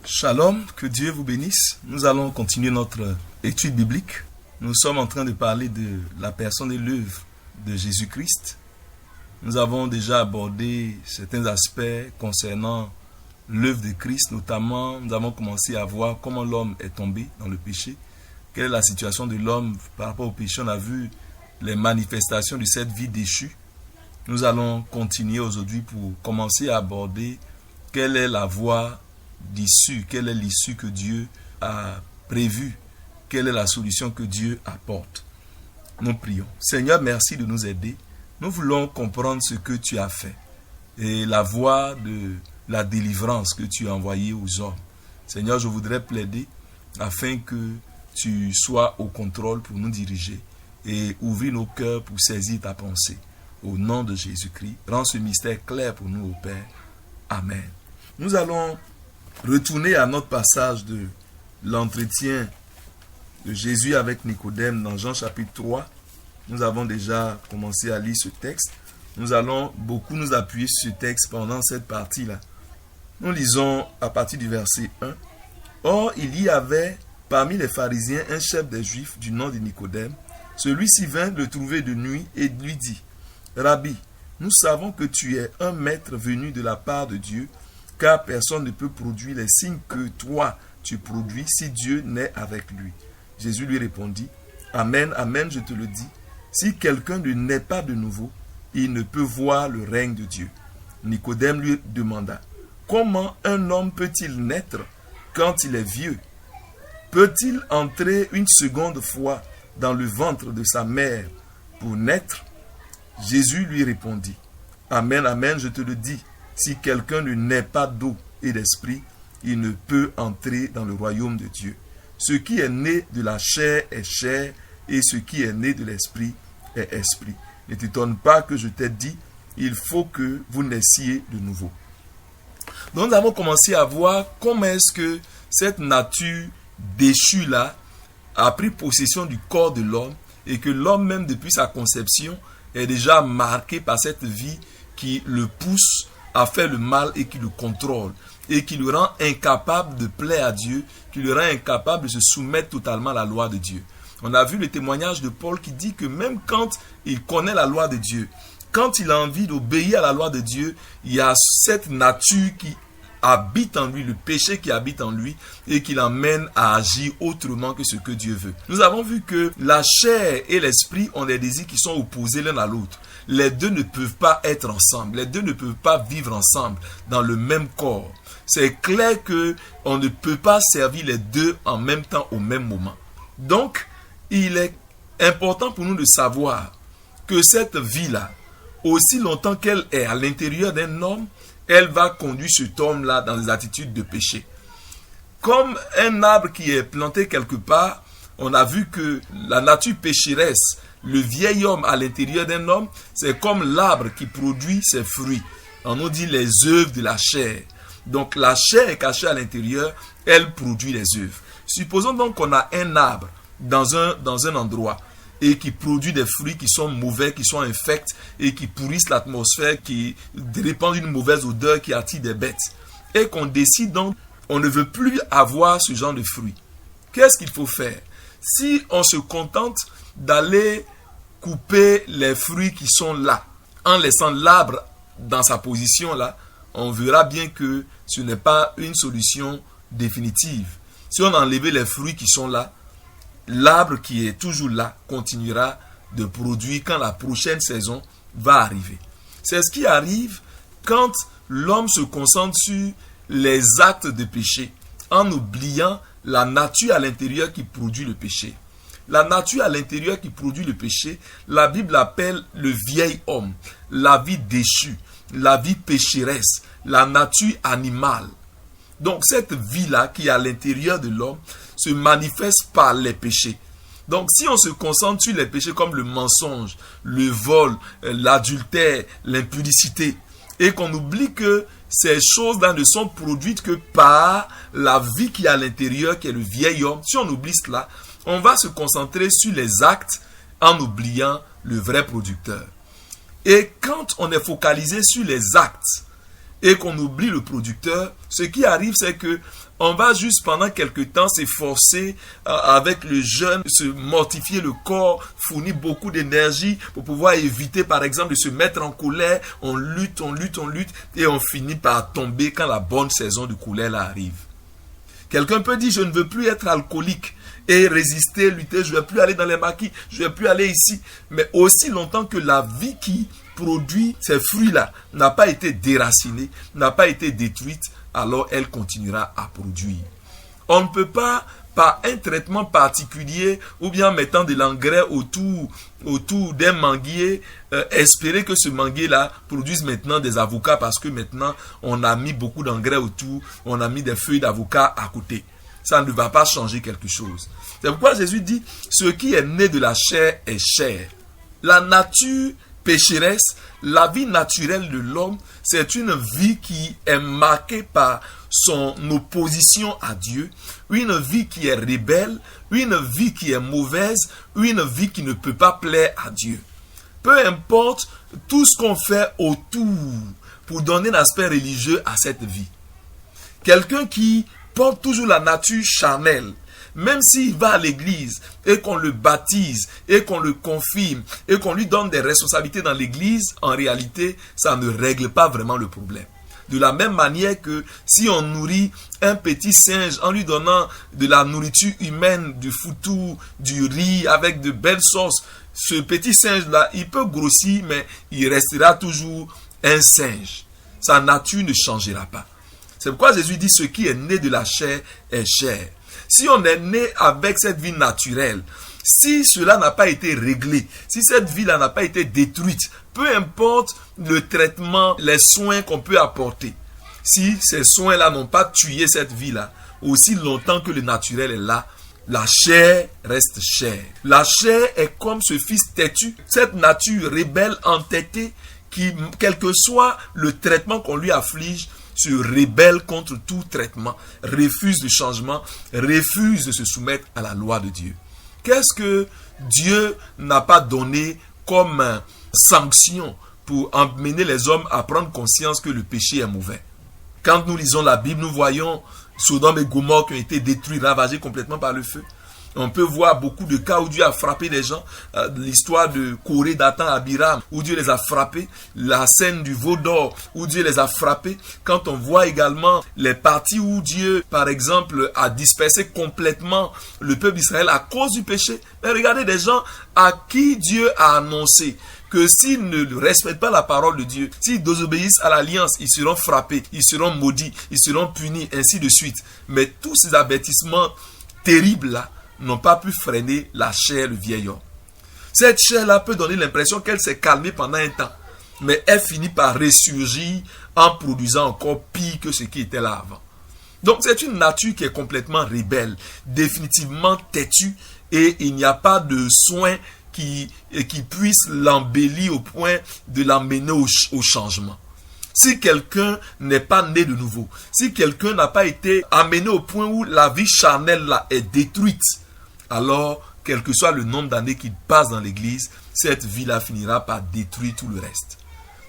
Shalom, que Dieu vous bénisse. Nous allons continuer notre étude biblique. Nous sommes en train de parler de la personne et l'œuvre de Jésus-Christ. Nous avons déjà abordé certains aspects concernant l'œuvre de Christ, notamment nous avons commencé à voir comment l'homme est tombé dans le péché. Quelle est la situation de l'homme par rapport au péché? On a vu les manifestations de cette vie déchue. Nous allons continuer aujourd'hui pour commencer à aborder quelle est la voie d'issue, quelle est l'issue que Dieu a prévue, quelle est la solution que Dieu apporte. Nous prions. Seigneur, merci de nous aider. Nous voulons comprendre ce que tu as fait et la voie de la délivrance que tu as envoyée aux hommes. Seigneur, je voudrais plaider afin que tu sois au contrôle pour nous diriger et ouvrir nos cœurs pour saisir ta pensée. Au nom de Jésus-Christ, rends ce mystère clair pour nous, ô Père. Amen. Nous allons retourner à notre passage de l'entretien de Jésus avec Nicodème dans Jean chapitre 3. Nous avons déjà commencé à lire ce texte. Nous allons beaucoup nous appuyer sur ce texte pendant cette partie-là. Nous lisons à partir du verset 1. Or, il y avait parmi les pharisiens un chef des Juifs du nom de Nicodème. Celui-ci vint le trouver de nuit et lui dit: Rabbi, nous savons que tu es un maître venu de la part de Dieu, car personne ne peut produire les signes que toi tu produis si Dieu n'est avec lui. Jésus lui répondit: Amen, amen, je te le dis, si quelqu'un ne naît pas de nouveau, il ne peut voir le règne de Dieu. Nicodème lui demanda: Comment un homme peut-il naître quand il est vieux? Peut-il entrer une seconde fois dans le ventre de sa mère pour naître? Jésus lui répondit: Amen, amen, je te le dis, si quelqu'un ne naît pas d'eau et d'esprit, il ne peut entrer dans le royaume de Dieu. Ce qui est né de la chair est chair, et ce qui est né de l'esprit est esprit. Ne t'étonne pas que je t'ai dit, il faut que vous naissiez de nouveau. Donc nous avons commencé à voir comment est-ce que cette nature déchue-là a pris possession du corps de l'homme, et que l'homme même depuis sa conception est déjà marqué par cette vie qui le pousse à faire le mal et qui le contrôle et qui le rend incapable de plaire à Dieu, qui le rend incapable de se soumettre totalement à la loi de Dieu. On a vu le témoignage de Paul qui dit que même quand il connaît la loi de Dieu, quand il a envie d'obéir à la loi de Dieu, il y a cette nature qui habite en lui, le péché qui habite en lui et qui l'emmène à agir autrement que ce que Dieu veut. Nous avons vu que la chair et l'esprit ont des désirs qui sont opposés l'un à l'autre. Les deux ne peuvent pas être ensemble, les deux ne peuvent pas vivre ensemble dans le même corps. C'est clair que on ne peut pas servir les deux en même temps au même moment. Donc, il est important pour nous de savoir que cette vie-là, aussi longtemps qu'elle est à l'intérieur d'un homme, elle va conduire cet homme-là dans des attitudes de péché. Comme un arbre qui est planté quelque part, on a vu que la nature pécheresse, le vieil homme à l'intérieur d'un homme, c'est comme l'arbre qui produit ses fruits. On nous dit les œuvres de la chair. Donc la chair est cachée à l'intérieur, elle produit les œuvres. Supposons donc qu'on a un arbre dans un endroit et qui produit des fruits qui sont mauvais, qui sont infects et qui pourrissent l'atmosphère, qui répandent une mauvaise odeur, qui attire des bêtes. Et qu'on décide donc, on ne veut plus avoir ce genre de fruits. Qu'est-ce qu'il faut faire? Si on se contente d'aller couper les fruits qui sont là, en laissant l'arbre dans sa position là, on verra bien que ce n'est pas une solution définitive. Si on enlève les fruits qui sont là, l'arbre qui est toujours là continuera de produire quand la prochaine saison va arriver. C'est ce qui arrive quand l'homme se concentre sur les actes de péché en oubliant la nature à l'intérieur qui produit le péché. La nature à l'intérieur qui produit le péché, la Bible appelle le vieil homme, la vie déchue, la vie pécheresse, la nature animale. Donc cette vie-là qui est à l'intérieur de l'homme se manifeste par les péchés. Donc si on se concentre sur les péchés comme le mensonge, le vol, l'adultère, l'impudicité, et qu'on oublie que ces choses-là ne sont produites que par la vie qui est à l'intérieur, qui est le vieil homme, si on oublie cela, on va se concentrer sur les actes en oubliant le vrai producteur. Et quand on est focalisé sur les actes et qu'on oublie le producteur, ce qui arrive, c'est que On va juste pendant quelque temps s'efforcer avec le jeûne, se mortifier le corps, fournir beaucoup d'énergie pour pouvoir éviter par exemple de se mettre en colère. On lutte et on finit par tomber quand la bonne saison de colère là arrive. Quelqu'un peut dire je ne veux plus être alcoolique et résister, lutter, je ne vais plus aller dans les maquis, je ne vais plus aller ici. Mais aussi longtemps que la vie qui produit ces fruits-là n'a pas été déracinée, n'a pas été détruite, alors elle continuera à produire. On ne peut pas, par un traitement particulier ou bien en mettant de l'engrais autour d'un manguier, espérer que ce manguier-là produise maintenant des avocats parce que maintenant on a mis beaucoup d'engrais autour, on a mis des feuilles d'avocat à côté. Ça ne va pas changer quelque chose. C'est pourquoi Jésus dit, ce qui est né de la chair est chair. La nature pécheresse, la vie naturelle de l'homme, c'est une vie qui est marquée par son opposition à Dieu, une vie qui est rebelle, une vie qui est mauvaise, une vie qui ne peut pas plaire à Dieu. Peu importe tout ce qu'on fait autour pour donner un aspect religieux à cette vie. Quelqu'un qui porte toujours la nature charnelle, même s'il va à l'église et qu'on le baptise et qu'on le confirme et qu'on lui donne des responsabilités dans l'église, en réalité, ça ne règle pas vraiment le problème. De la même manière que si on nourrit un petit singe en lui donnant de la nourriture humaine, du foutou, du riz avec de belles sauces, ce petit singe-là, il peut grossir, mais il restera toujours un singe. Sa nature ne changera pas. C'est pourquoi Jésus dit, ce qui est né de la chair est chair. Si on est né avec cette vie naturelle, si cela n'a pas été réglé, si cette vie-là n'a pas été détruite, peu importe le traitement, les soins qu'on peut apporter, si ces soins-là n'ont pas tué cette vie-là, aussi longtemps que le naturel est là, la chair reste chair. La chair est comme ce fils têtu, cette nature rebelle, entêtée, qui, quel que soit le traitement qu'on lui afflige, se rebelle contre tout traitement, refuse le changement, refuse de se soumettre à la loi de Dieu. Qu'est-ce que Dieu n'a pas donné comme sanction pour emmener les hommes à prendre conscience que le péché est mauvais? Quand nous lisons la Bible, nous voyons Sodome et Gomorrhe qui ont été détruits, ravagés complètement par le feu. On peut voir beaucoup de cas où Dieu a frappé des gens. L'histoire de Corée, Dathan, Abiram, où Dieu les a frappés. La scène du veau d'or, où Dieu les a frappés. Quand on voit également les parties où Dieu, par exemple, a dispersé complètement le peuple d'Israël à cause du péché. Mais regardez des gens à qui Dieu a annoncé que s'ils ne respectent pas la parole de Dieu, s'ils désobéissent à l'alliance, ils seront frappés, ils seront maudits, ils seront punis, ainsi de suite. Mais tous ces avertissements terribles-là n'ont pas pu freiner la chair, le vieil homme. Cette chair-là peut donner l'impression qu'elle s'est calmée pendant un temps, mais elle finit par ressurgir en produisant encore pire que ce qui était là avant. Donc c'est une nature qui est complètement rebelle, définitivement têtue, et il n'y a pas de soins qui puissent l'embellir au point de l'emmener au changement. Si quelqu'un n'est pas né de nouveau, si quelqu'un n'a pas été amené au point où la vie charnelle là est détruite, alors, quel que soit le nombre d'années qu'il passe dans l'église, cette vie-là finira par détruire tout le reste.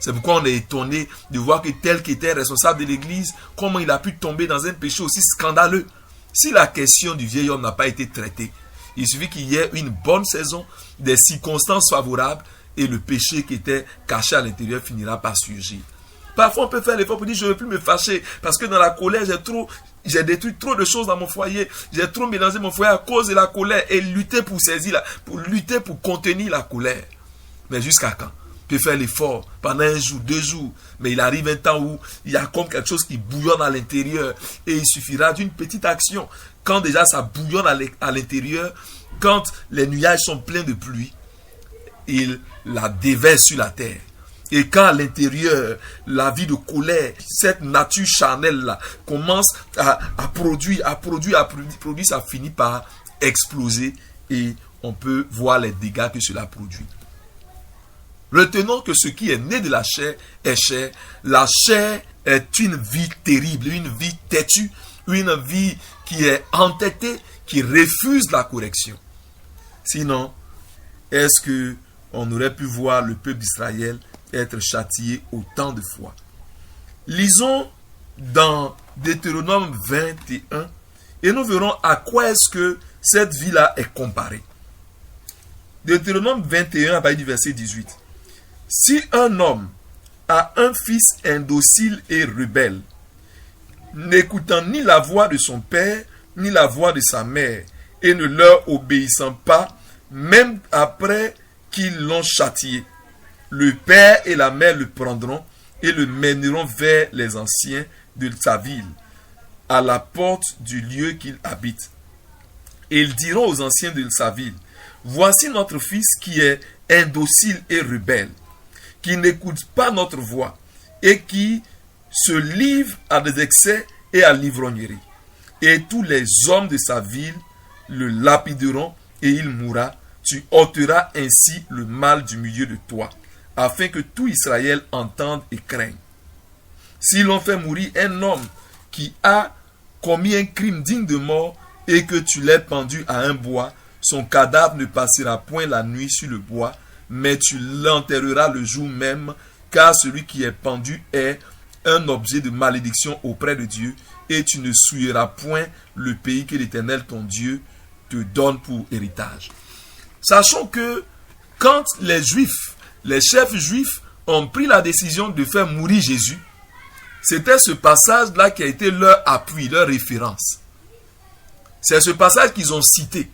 C'est pourquoi on est étonné de voir que tel qui était responsable de l'église, comment il a pu tomber dans un péché aussi scandaleux. Si la question du vieil homme n'a pas été traitée, il suffit qu'il y ait une bonne saison, des circonstances favorables, et le péché qui était caché à l'intérieur finira par surgir. Parfois, on peut faire l'effort pour dire, je ne veux plus me fâcher, parce que dans la colère, j'ai détruit trop de choses dans mon foyer, j'ai trop mélangé mon foyer à cause de la colère, et lutter pour saisir, pour lutter pour contenir la colère. Mais jusqu'à quand? On peut faire l'effort pendant un jour, 2 jours, mais il arrive un temps où il y a comme quelque chose qui bouillonne à l'intérieur, et il suffira d'une petite action. Quand déjà ça bouillonne à l'intérieur, quand les nuages sont pleins de pluie, il la déverse sur la terre. Et quand à l'intérieur, la vie de colère, cette nature charnelle-là, commence à produire, ça finit par exploser et on peut voir les dégâts que cela produit. Retenons que ce qui est né de la chair est chair. La chair est une vie terrible, une vie têtue, une vie qui est entêtée, qui refuse la correction. Sinon, est-ce que on aurait pu voir le peuple d'Israël être châtié autant de fois? Lisons dans Deutéronome 21 et nous verrons à quoi est-ce que cette vie-là est comparée. Deutéronome 21 à partir du verset 18. Si un homme a un fils indocile et rebelle, n'écoutant ni la voix de son père, ni la voix de sa mère, et ne leur obéissant pas, même après qu'ils l'ont châtié, le père et la mère le prendront et le mèneront vers les anciens de sa ville, à la porte du lieu qu'il habite. Et ils diront aux anciens de sa ville, voici notre fils qui est indocile et rebelle, qui n'écoute pas notre voix et qui se livre à des excès et à l'ivrognerie. Et tous les hommes de sa ville le lapideront et il mourra. Tu ôteras ainsi le mal du milieu de toi, afin que tout Israël entende et craigne. Si l'on fait mourir un homme qui a commis un crime digne de mort et que tu l'aies pendu à un bois, son cadavre ne passera point la nuit sur le bois, mais tu l'enterreras le jour même, car celui qui est pendu est un objet de malédiction auprès de Dieu, et tu ne souilleras point le pays que l'Éternel ton Dieu te donne pour héritage. Sachons que quand les Juifs, les chefs juifs ont pris la décision de faire mourir Jésus, c'était ce passage-là qui a été leur appui, leur référence. C'est ce passage qu'ils ont cité.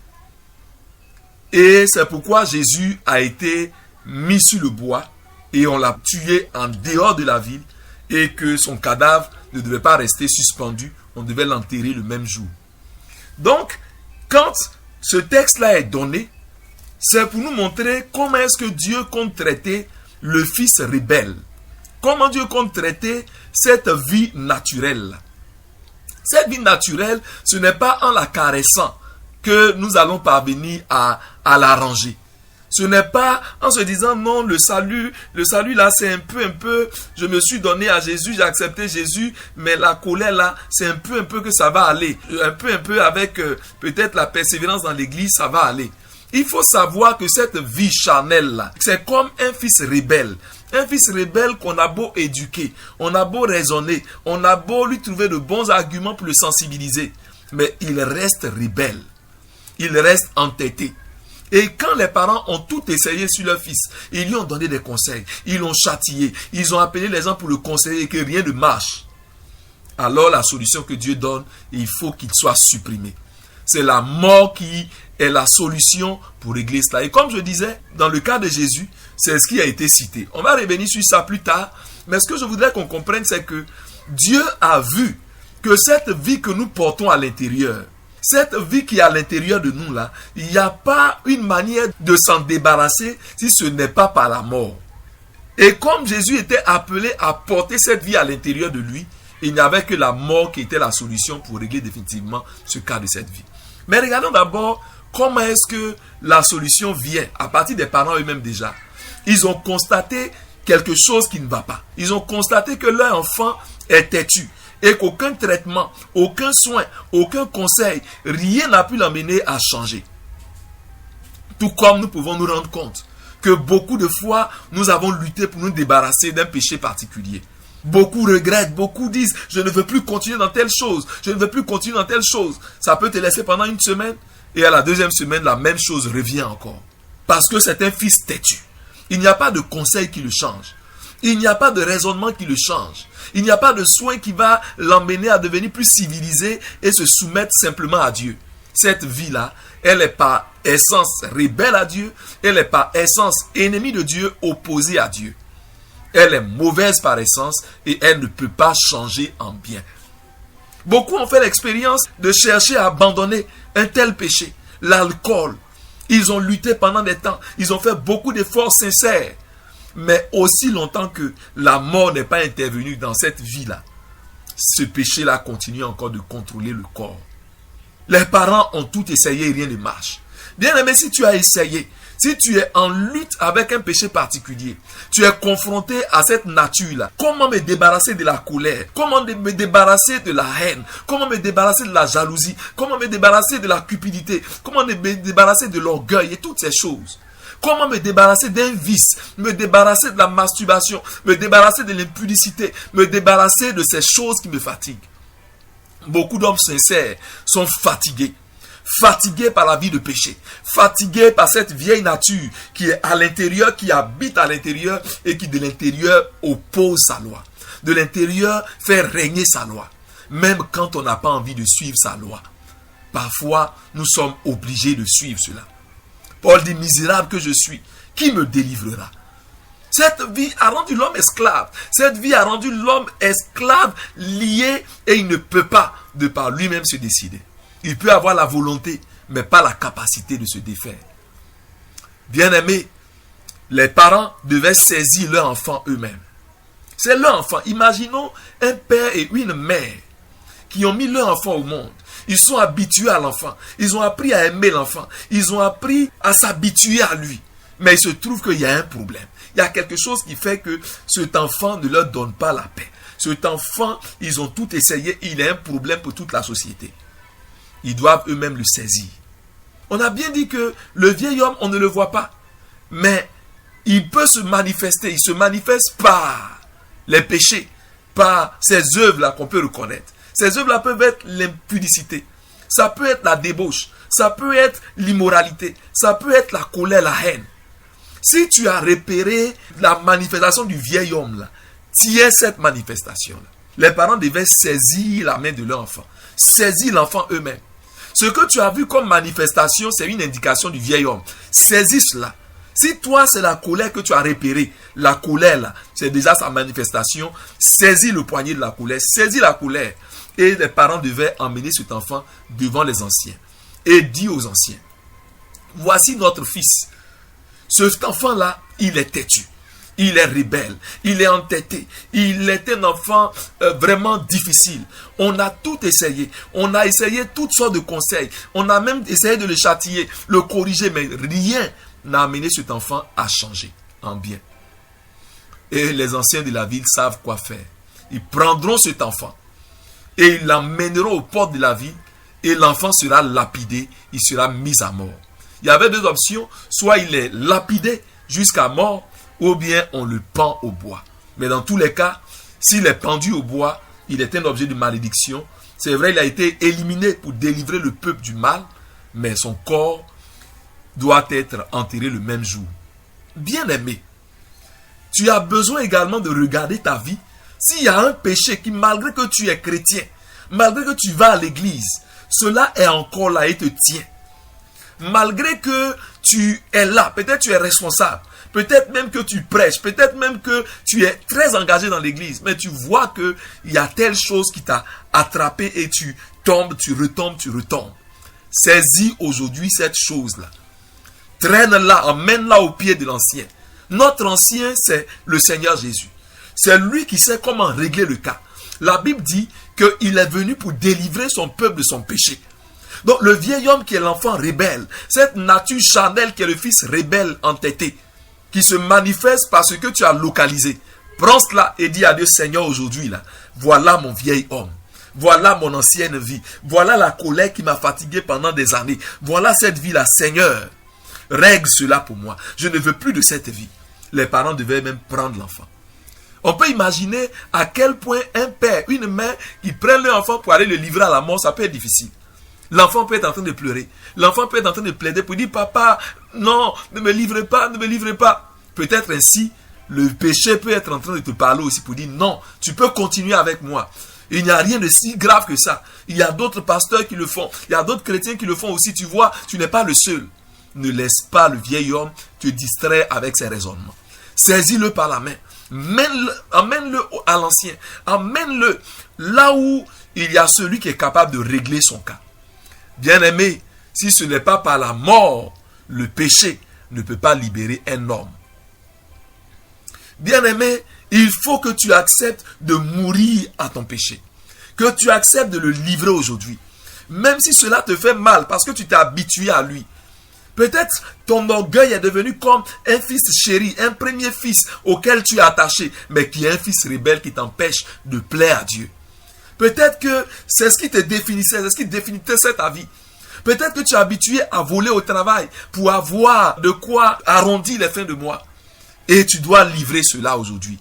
Et c'est pourquoi Jésus a été mis sur le bois et on l'a tué en dehors de la ville et que son cadavre ne devait pas rester suspendu, on devait l'enterrer le même jour. Donc, quand ce texte-là est donné, c'est pour nous montrer comment est-ce que Dieu compte traiter le fils rebelle. Comment Dieu compte traiter cette vie naturelle. Cette vie naturelle, ce n'est pas en la caressant que nous allons parvenir à l'arranger. Ce n'est pas en se disant non, le salut là, c'est un peu, je me suis donné à Jésus, j'ai accepté Jésus, mais la colère là, c'est un peu que ça va aller. Un peu avec peut-être la persévérance dans l'église, ça va aller. Il faut savoir que cette vie charnelle là, c'est comme un fils rebelle. Un fils rebelle qu'on a beau éduquer, on a beau raisonner, on a beau lui trouver de bons arguments pour le sensibiliser, mais il reste rebelle. Il reste entêté. Et quand les parents ont tout essayé sur leur fils, ils lui ont donné des conseils, ils l'ont châtié, ils ont appelé les gens pour le conseiller et que rien ne marche. Alors la solution que Dieu donne, il faut qu'il soit supprimé. C'est la mort qui est la solution pour régler cela. Et comme je disais, dans le cas de Jésus, c'est ce qui a été cité. On va revenir sur ça plus tard, mais ce que je voudrais qu'on comprenne, c'est que Dieu a vu que cette vie que nous portons à l'intérieur, cette vie qui est à l'intérieur de nous là, il n'y a pas une manière de s'en débarrasser si ce n'est pas par la mort. Et comme Jésus était appelé à porter cette vie à l'intérieur de lui, il n'y avait que la mort qui était la solution pour régler définitivement ce cas de cette vie. Mais regardons d'abord comment est-ce que la solution vient à partir des parents eux-mêmes déjà. Ils ont constaté quelque chose qui ne va pas. Ils ont constaté que leur enfant est têtu. Et qu'aucun traitement, aucun soin, aucun conseil, rien n'a pu l'amener à changer. Tout comme nous pouvons nous rendre compte que beaucoup de fois, nous avons lutté pour nous débarrasser d'un péché particulier. Beaucoup regrettent, beaucoup disent, je ne veux plus continuer dans telle chose, je ne veux plus continuer dans telle chose. Ça peut te laisser pendant une semaine, et à la deuxième semaine, la même chose revient encore. Parce que c'est un fils têtu. Il n'y a pas de conseil qui le change. Il n'y a pas de raisonnement qui le change. Il n'y a pas de soin qui va l'emmener à devenir plus civilisé et se soumettre simplement à Dieu. Cette vie-là, elle est par essence rebelle à Dieu, elle est par essence ennemie de Dieu, opposée à Dieu. Elle est mauvaise par essence et elle ne peut pas changer en bien. Beaucoup ont fait l'expérience de chercher à abandonner un tel péché, l'alcool. Ils ont lutté pendant des temps, ils ont fait beaucoup d'efforts sincères. Mais aussi longtemps que la mort n'est pas intervenue dans cette vie-là, ce péché-là continue encore de contrôler le corps. Les parents ont tout essayé et rien ne marche. Bien aimé, si tu as essayé, si tu es en lutte avec un péché particulier, tu es confronté à cette nature-là. Comment me débarrasser de la colère? Comment me débarrasser de la haine? Comment me débarrasser de la jalousie? Comment me débarrasser de la cupidité? Comment me débarrasser de l'orgueil et toutes ces choses? Comment me débarrasser d'un vice, me débarrasser de la masturbation, me débarrasser de l'impudicité, me débarrasser de ces choses qui me fatiguent. Beaucoup d'hommes sincères sont fatigués. Fatigués par la vie de péché. Fatigués par cette vieille nature qui est à l'intérieur, qui habite à l'intérieur et qui de l'intérieur oppose sa loi. De l'intérieur fait régner sa loi. Même quand on n'a pas envie de suivre sa loi. Parfois, nous sommes obligés de suivre cela. Paul dit, misérable que je suis, qui me délivrera? Cette vie a rendu l'homme esclave. Cette vie a rendu l'homme esclave, lié, et il ne peut pas, de par lui-même, se décider. Il peut avoir la volonté, mais pas la capacité de se défaire. Bien-aimés, les parents devaient saisir leur enfant eux-mêmes. C'est leur enfant. Imaginons un père et une mère qui ont mis leur enfant au monde. Ils sont habitués à l'enfant. Ils ont appris à aimer l'enfant. Ils ont appris à s'habituer à lui. Mais il se trouve qu'il y a un problème. Il y a quelque chose qui fait que cet enfant ne leur donne pas la paix. Cet enfant, ils ont tout essayé. Il est un problème pour toute la société. Ils doivent eux-mêmes le saisir. On a bien dit que le vieil homme, on ne le voit pas. Mais il peut se manifester. Il se manifeste par les péchés, par ces œuvres-là qu'on peut reconnaître. Ces œuvres-là peuvent être l'impudicité. Ça peut être la débauche. Ça peut être l'immoralité. Ça peut être la colère, la haine. Si tu as repéré la manifestation du vieil homme, là, tu es cette manifestation-là. Les parents devaient saisir la main de leur enfant. Saisir l'enfant eux-mêmes. Ce que tu as vu comme manifestation, c'est une indication du vieil homme. Saisis cela. Si toi, c'est la colère que tu as repérée, la colère, là, c'est déjà sa manifestation, saisis le poignet de la colère, saisis la colère. Et les parents devaient emmener cet enfant devant les anciens. Et dire aux anciens, voici notre fils. Cet enfant-là, il est têtu. Il est rebelle. Il est entêté. Il est un enfant vraiment difficile. On a tout essayé. On a essayé toutes sortes de conseils. On a même essayé de le châtier, le corriger, mais rien n'a amené cet enfant à changer en bien. Et les anciens de la ville savent quoi faire. Ils prendront cet enfant et ils l'emmèneront aux portes de la ville et l'enfant sera lapidé, il sera mis à mort. Il y avait deux options, soit il est lapidé jusqu'à mort, ou bien on le pend au bois. Mais dans tous les cas, s'il est pendu au bois, il est un objet de malédiction. C'est vrai, il a été éliminé pour délivrer le peuple du mal, mais son corps doit être enterré le même jour. Bien-aimé, tu as besoin également de regarder ta vie. S'il y a un péché qui, malgré que tu es chrétien, malgré que tu vas à l'église, cela est encore là et te tient. Malgré que tu es là, peut-être tu es responsable, peut-être même que tu prêches, peut-être même que tu es très engagé dans l'église, mais tu vois qu'il y a telle chose qui t'a attrapé et tu tombes, tu retombes, tu retombes. Saisis aujourd'hui cette chose-là. Traîne-la, emmène-la au pied de l'ancien. Notre ancien, c'est le Seigneur Jésus. C'est lui qui sait comment régler le cas. La Bible dit qu'il est venu pour délivrer son peuple de son péché. Donc le vieil homme qui est l'enfant rebelle, cette nature charnelle qui est le fils rebelle entêté, qui se manifeste par ce que tu as localisé. Prends cela et dis à Dieu, Seigneur, aujourd'hui, là, voilà mon vieil homme. Voilà mon ancienne vie. Voilà la colère qui m'a fatigué pendant des années. Voilà cette vie-là, Seigneur. Règle cela pour moi. Je ne veux plus de cette vie. Les parents devaient même prendre l'enfant. On peut imaginer à quel point un père, une mère qui prennent leur enfant pour aller le livrer à la mort, ça peut être difficile. L'enfant peut être en train de pleurer. L'enfant peut être en train de plaider pour dire, papa, non, ne me livrez pas, ne me livrez pas. Peut-être ainsi, le péché peut être en train de te parler aussi pour dire, non, tu peux continuer avec moi. Il n'y a rien de si grave que ça. Il y a d'autres pasteurs qui le font. Il y a d'autres chrétiens qui le font aussi. Tu vois, tu n'es pas le seul. Ne laisse pas le vieil homme te distraire avec ses raisonnements. Saisis-le par la main. Emmène-le à l'ancien. Emmène-le là où il y a celui qui est capable de régler son cas. Bien-aimé, si ce n'est pas par la mort, le péché ne peut pas libérer un homme. Bien-aimé, il faut que tu acceptes de mourir à ton péché. Que tu acceptes de le livrer aujourd'hui. Même si cela te fait mal parce que tu t'es habitué à lui. Peut-être ton orgueil est devenu comme un fils chéri, un premier fils auquel tu es attaché, mais qui est un fils rebelle qui t'empêche de plaire à Dieu. Peut-être que c'est ce qui te définissait, c'est ce qui définissait ta vie. Peut-être que tu es habitué à voler au travail pour avoir de quoi arrondir les fins de mois. Et tu dois livrer cela aujourd'hui.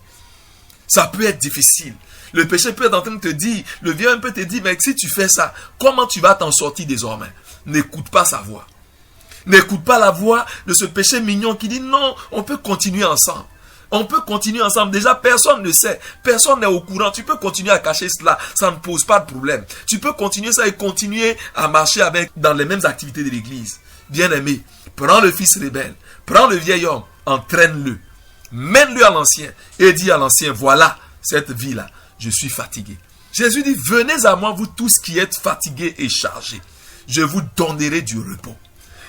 Ça peut être difficile. Le péché peut être en train de te dire, le vieux homme peut te dire, mais si tu fais ça, comment tu vas t'en sortir désormais? N'écoute pas sa voix. N'écoute pas la voix de ce péché mignon qui dit non, on peut continuer ensemble. On peut continuer ensemble. Déjà, personne ne sait. Personne n'est au courant. Tu peux continuer à cacher cela. Ça ne pose pas de problème. Tu peux continuer ça et continuer à marcher dans les mêmes activités de l'église. Bien-aimé, prends le fils rebelle. Prends le vieil homme. Entraîne-le. Mène-le à l'ancien. Et dis à l'ancien, voilà cette vie-là. Je suis fatigué. Jésus dit, venez à moi, vous tous qui êtes fatigués et chargés. Je vous donnerai du repos.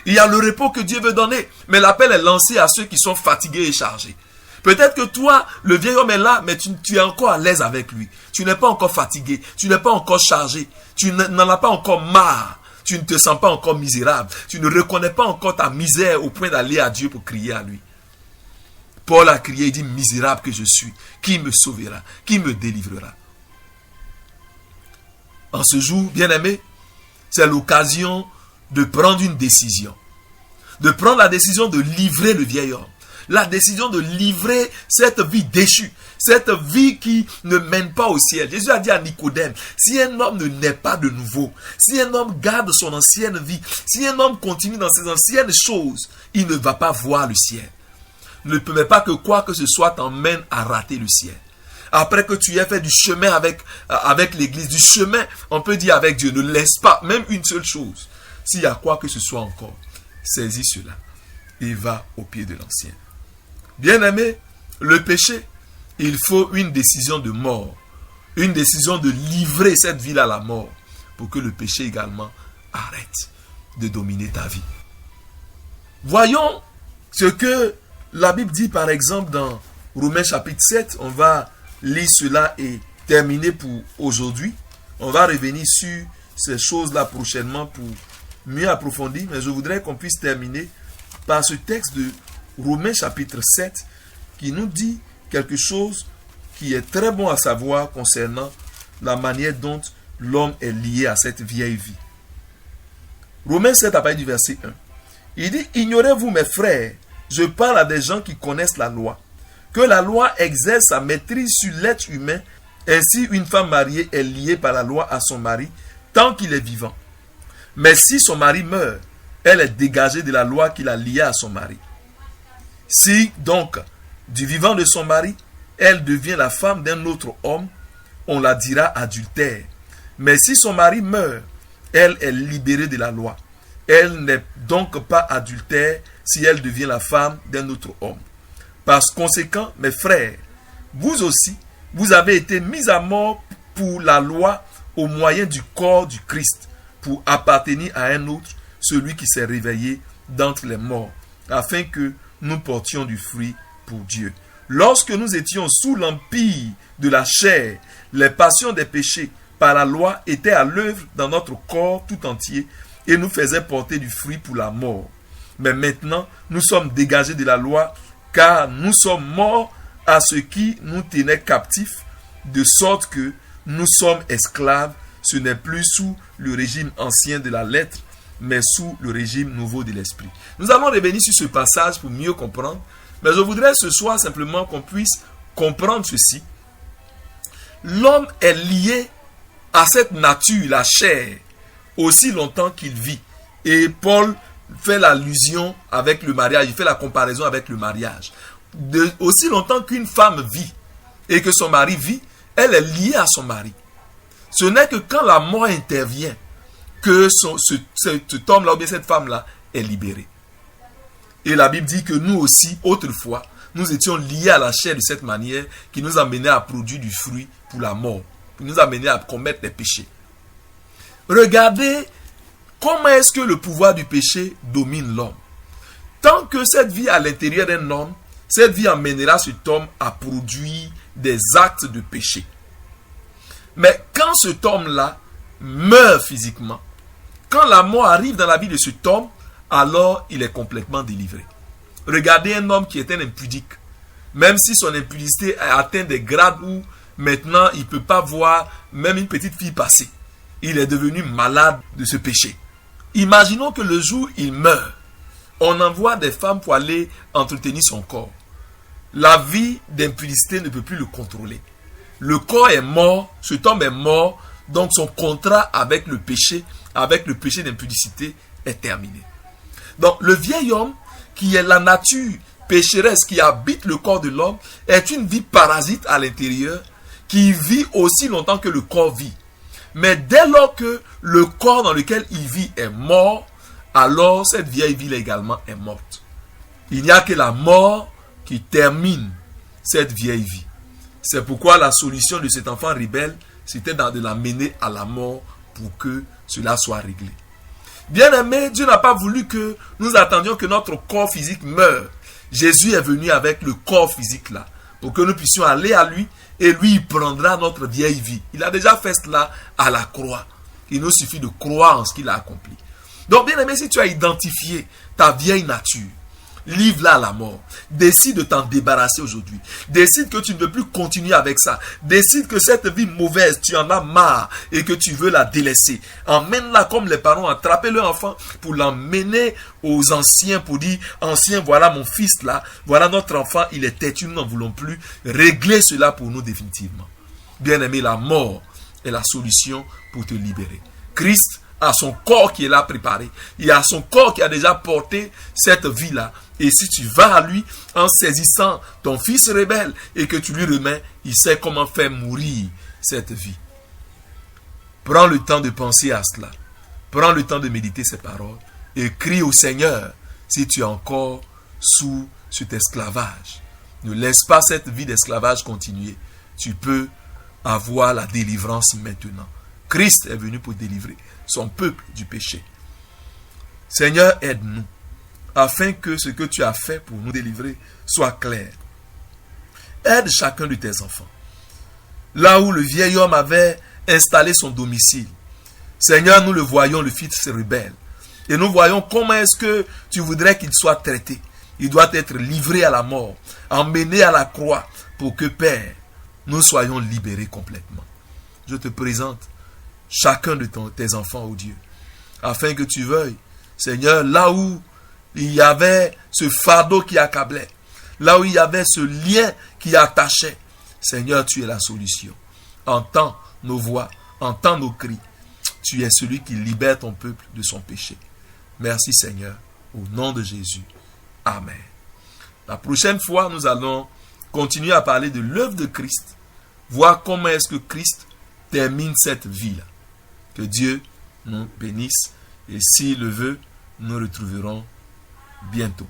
Il y a le repos que Dieu veut donner. Mais l'appel est lancé à ceux qui sont fatigués et chargés. Peut-être que toi, le vieil homme est là, mais tu es encore à l'aise avec lui. Tu n'es pas encore fatigué. Tu n'es pas encore chargé. Tu n'en as pas encore marre. Tu ne te sens pas encore misérable. Tu ne reconnais pas encore ta misère au point d'aller à Dieu pour crier à lui. Paul a crié, il dit, misérable que je suis. Qui me sauvera? Qui me délivrera? En ce jour, bien-aimé, c'est l'occasion de prendre une décision. De prendre la décision de livrer le vieil homme. La décision de livrer cette vie déchue, cette vie qui ne mène pas au ciel. Jésus a dit à Nicodème, si un homme ne naît pas de nouveau, si un homme garde son ancienne vie, si un homme continue dans ses anciennes choses, il ne va pas voir le ciel. Ne permets pas que quoi que ce soit t'emmène à rater le ciel. Après que tu aies fait du chemin avec l'église, du chemin, on peut dire avec Dieu, ne laisse pas même une seule chose. S'il y a quoi que ce soit encore, saisis cela et va au pied de l'ancien. Bien-aimé, le péché, il faut une décision de mort. Une décision de livrer cette vie à la mort. Pour que le péché également arrête de dominer ta vie. Voyons ce que la Bible dit par exemple dans Romains chapitre 7. On va lire cela et terminer pour aujourd'hui. On va revenir sur ces choses-là prochainement pour mieux approfondir. Mais je voudrais qu'on puisse terminer par ce texte de Romains chapitre 7 qui nous dit quelque chose qui est très bon à savoir concernant la manière dont l'homme est lié à cette vieille vie. Romains 7 à partir du verset 1. Il dit, ignorez-vous mes frères, je parle à des gens qui connaissent la loi, que la loi exerce sa maîtrise sur l'être humain, ainsi une femme mariée est liée par la loi à son mari tant qu'il est vivant. Mais si son mari meurt, elle est dégagée de la loi qui l'a liée à son mari. Si donc, du vivant de son mari, elle devient la femme d'un autre homme, on la dira adultère. Mais si son mari meurt, elle est libérée de la loi. Elle n'est donc pas adultère si elle devient la femme d'un autre homme. Par conséquent, mes frères, vous aussi, vous avez été mis à mort pour la loi au moyen du corps du Christ, pour appartenir à un autre, celui qui s'est réveillé d'entre les morts, afin que nous portions du fruit pour Dieu. Lorsque nous étions sous l'empire de la chair, les passions des péchés par la loi étaient à l'œuvre dans notre corps tout entier et nous faisaient porter du fruit pour la mort. Mais maintenant, nous sommes dégagés de la loi car nous sommes morts à ce qui nous tenait captifs, de sorte que nous sommes esclaves. Ce n'est plus sous le régime ancien de la lettre, mais sous le régime nouveau de l'esprit. Nous allons revenir sur ce passage pour mieux comprendre, mais je voudrais ce soir simplement qu'on puisse comprendre ceci. L'homme est lié à cette nature, la chair, aussi longtemps qu'il vit. Et Paul fait l'allusion avec le mariage, il fait la comparaison avec le mariage. Aussi longtemps qu'une femme vit et que son mari vit, elle est liée à son mari. Ce n'est que quand la mort intervient que cet homme-là ou bien cette femme-là est libérée. Et la Bible dit que nous aussi, autrefois, nous étions liés à la chair de cette manière qui nous amenait à produire du fruit pour la mort, qui nous amenait à commettre les péchés. Regardez comment est-ce que le pouvoir du péché domine l'homme. Tant que cette vie à l'intérieur d'un homme, cette vie amènera cet homme à produire des actes de péché. Mais quand cet homme-là meurt physiquement, quand la mort arrive dans la vie de cet homme, alors il est complètement délivré. Regardez un homme qui est un impudique. Même si son impudicité a atteint des grades où maintenant il ne peut pas voir même une petite fille passer. Il est devenu malade de ce péché. Imaginons que le jour où il meurt, on envoie des femmes pour aller entretenir son corps. La vie d'impudicité ne peut plus le contrôler. le corps est mort, cet homme est mort, donc son contrat avec le péché d'impudicité est terminé. Donc le vieil homme, qui est la nature pécheresse qui habite le corps de l'homme, est une vie parasite à l'intérieur, qui vit aussi longtemps que le corps vit. Mais dès lors que le corps dans lequel il vit est mort, alors cette vieille vie également est morte. Il n'y a que la mort qui termine cette vieille vie. C'est pourquoi la solution de cet enfant rebelle, c'était de l'amener à la mort pour que cela soit réglé. Bien-aimé, Dieu n'a pas voulu que nous attendions que notre corps physique meure. Jésus est venu avec le corps physique là, pour que nous puissions aller à lui, et lui, il prendra notre vieille vie. Il a déjà fait cela à la croix. Il nous suffit de croire en ce qu'il a accompli. Donc, bien-aimé, si tu as identifié ta vieille nature, livre-la à la mort. Décide de t'en débarrasser aujourd'hui. Décide que tu ne veux plus continuer avec ça. Décide que cette vie mauvaise, tu en as marre et que tu veux la délaisser. Emmène-la comme les parents, attrapez leur enfant pour l'emmener aux anciens, pour dire, anciens, voilà mon fils là, voilà notre enfant, il est têtu, nous n'en voulons plus. Réglez cela pour nous définitivement. Bien-aimé, la mort est la solution pour te libérer. Christ a son corps qui est là préparé. Il a son corps qui a déjà porté cette vie-là. Et si tu vas à lui en saisissant ton fils rebelle et que tu lui remets, il sait comment faire mourir cette vie. Prends le temps de penser à cela. Prends le temps de méditer ces paroles. Et crie au Seigneur si tu es encore sous cet esclavage. Ne laisse pas cette vie d'esclavage continuer. Tu peux avoir la délivrance maintenant. Christ est venu pour délivrer son peuple du péché. Seigneur, aide-nous afin que ce que tu as fait pour nous délivrer soit clair. Aide chacun de tes enfants. Là où le vieil homme avait installé son domicile, Seigneur, nous le voyons, le fils rebelle. Et nous voyons comment est-ce que tu voudrais qu'il soit traité. Il doit être livré à la mort, emmené à la croix, pour que, Père, nous soyons libérés complètement. Je te présente chacun de tes enfants, oh Dieu, afin que tu veuilles, Seigneur, là où il y avait ce fardeau qui accablait, là où il y avait ce lien qui attachait, Seigneur, tu es la solution. Entends nos voix, entends nos cris. Tu es celui qui libère ton peuple de son péché. Merci Seigneur, au nom de Jésus. Amen. La prochaine fois, nous allons continuer à parler de l'œuvre de Christ, voir comment est-ce que Christ termine cette vie-là. Que Dieu nous bénisse et s'il le veut, nous retrouverons bientôt.